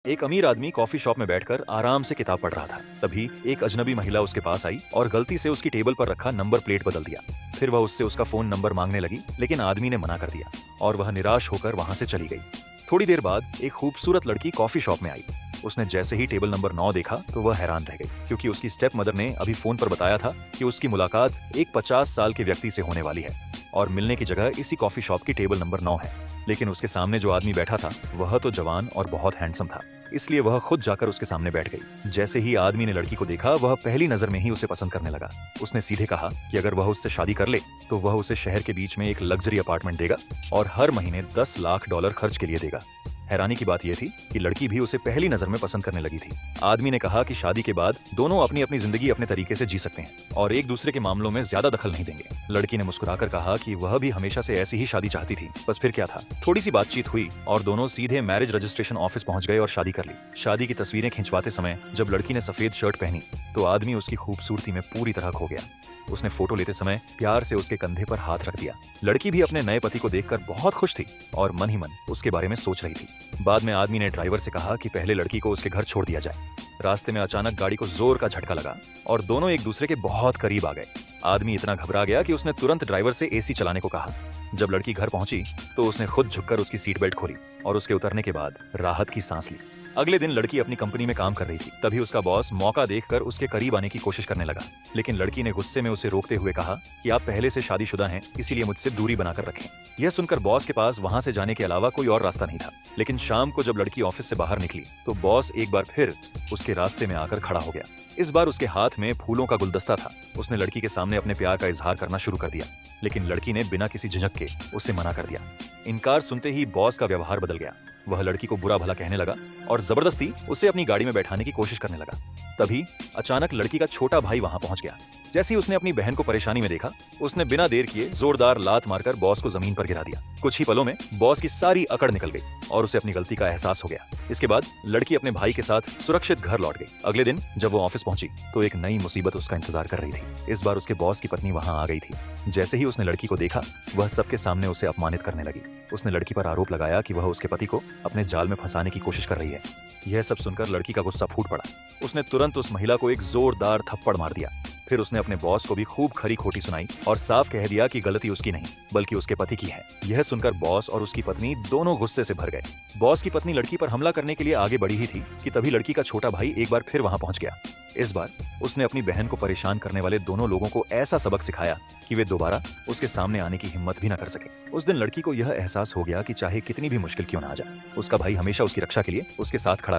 एक अमीर आदमी कॉफी शॉप में बैठकर आराम से किताब पढ़ रहा था। तभी एक अजनबी महिला उसके पास आई और गलती से उसकी टेबल पर रखा नंबर प्लेट बदल दिया। फिर वह उससे उसका फोन नंबर मांगने लगी, लेकिन आदमी ने मना कर दिया और वह निराश होकर वहां से चली गई। थोड़ी देर बाद एक खूबसूरत लड़की कॉफी शॉप में आई। उसने जैसे ही टेबल नंबर 9 देखा तो वह हैरान रह गई, क्योंकि उसकी स्टेप मदर ने अभी फोन पर बताया था कि उसकी मुलाकात एक 50 साल के व्यक्ति से होने वाली है और मिलने की जगह इसी कॉफी शॉप की टेबल नंबर 9 है। लेकिन उसके सामने जो आदमी बैठा था वह तो जवान और बहुत हैंडसम था, इसलिए वह खुद जाकर उसके सामने बैठ गई। जैसे ही आदमी ने लड़की को देखा, वह पहली नजर में ही उसे पसंद करने लगा। उसने सीधे कहा कि अगर वह उससे शादी कर ले तो वह उसे शहर के बीच में एक लग्जरी अपार्टमेंट देगा और हर महीने $10 लाख खर्च के लिए देगा। हैरानी की बात यह थी कि लड़की भी उसे पहली नजर में पसंद करने लगी थी। आदमी ने कहा कि शादी के बाद दोनों अपनी अपनी जिंदगी अपने तरीके से जी सकते हैं और एक दूसरे के मामलों में ज्यादा दखल नहीं देंगे। लड़की ने मुस्कुराकर कहा कि वह भी हमेशा से ऐसी ही शादी चाहती थी, बस फिर क्या था। थोड़ी सी बातचीत हुई और दोनों सीधे मैरिज रजिस्ट्रेशन ऑफिस पहुंच गए और शादी कर ली। शादी की तस्वीरें खिंचवाते समय जब लड़की ने सफेद शर्ट पहनी तो आदमी उसकी खूबसूरती में पूरी तरह खो गया। उसने फोटो लेते समय प्यार से उसके कंधे पर हाथ रख दिया। लड़की भी अपने नए पति को देखकर बहुत खुश थी और मन ही मन उसके बारे में सोच रही थी। बाद में आदमी ने ड्राइवर से कहा कि पहले लड़की को उसके घर छोड़ दिया जाए। रास्ते में अचानक गाड़ी को जोर का झटका लगा और दोनों एक दूसरे के बहुत करीब आ गए। आदमी इतना घबरा गया कि उसने तुरंत ड्राइवर से एसी चलाने को कहा। जब लड़की घर पहुंची तो उसने खुद झुककर उसकी सीट बेल्ट खोली और उसके उतरने के बाद राहत की सांस ली। अगले दिन लड़की अपनी कंपनी में काम कर रही थी। तभी उसका बॉस मौका देखकर उसके करीब आने की कोशिश करने लगा, लेकिन लड़की ने गुस्से में उसे रोकते हुए कहा कि आप पहले से शादीशुदा हैं, इसीलिए मुझसे दूरी बनाकर रखें। यह सुनकर बॉस के पास वहां से जाने के अलावा कोई और रास्ता नहीं था। लेकिन शाम को जब लड़की ऑफिस से बाहर निकली तो बॉस एक बार फिर उसके रास्ते में आकर खड़ा हो गया। इस बार उसके हाथ में फूलों का गुलदस्ता था। उसने लड़की के सामने अपने प्यार का इजहार करना शुरू कर दिया, लेकिन लड़की ने बिना किसी झिझक के उसे मना कर दिया। इनकार सुनते ही बॉस का व्यवहार बदल गया। वह लड़की को बुरा भला कहने लगा और जबरदस्ती उसे अपनी गाड़ी में बैठाने की कोशिश करने लगा। तभी अचानक लड़की का छोटा भाई वहां पहुंच गया। जैसे ही उसने अपनी बहन को परेशानी में देखा, उसने बिना देर किए जोरदार लात मारकर बॉस को जमीन पर गिरा दिया। कुछ ही पलों में बॉस की सारी अकड़ निकल गई और उसे अपनी गलती का एहसास हो गया। इसके बाद लड़की अपने भाई के साथ सुरक्षित घर लौट गई। अगले दिन जब वो ऑफिस पहुंची तो एक नई मुसीबत उसका इंतजार कर रही थी। इस बार उसके बॉस की पत्नी वहां आ गई थी। जैसे ही उसने लड़की को देखा, वह सबके सामने उसे अपमानित करने लगी। उसने लड़की पर आरोप लगाया कि वह उसके पति को अपने जाल में फंसाने की कोशिश कर रही है। यह सब सुनकर लड़की का गुस्सा फूट पड़ा। उसने तुरंत उस महिला को एक जोरदार थप्पड़ मार दिया। फिर उसने अपने बॉस को भी खूब खरी खोटी सुनाई और साफ कह दिया कि गलती उसकी नहीं बल्कि उसके पति की है। यह सुनकर बॉस और उसकी पत्नी दोनों गुस्से से भर गए। बॉस की पत्नी लड़की पर हमला करने के लिए आगे बढ़ी ही थी कि तभी लड़की का छोटा भाई एक बार फिर वहां पहुंच गया। इस बार उसने अपनी बहन को परेशान करने वाले दोनों लोगों को ऐसा सबक सिखाया कि वे दोबारा उसके सामने आने की हिम्मत भी न कर सके। उस दिन लड़की को यह एहसास हो गया कि चाहे कितनी भी मुश्किल क्यों ना आ जाए, उसका भाई हमेशा उसकी रक्षा के लिए उसके साथ खड़ा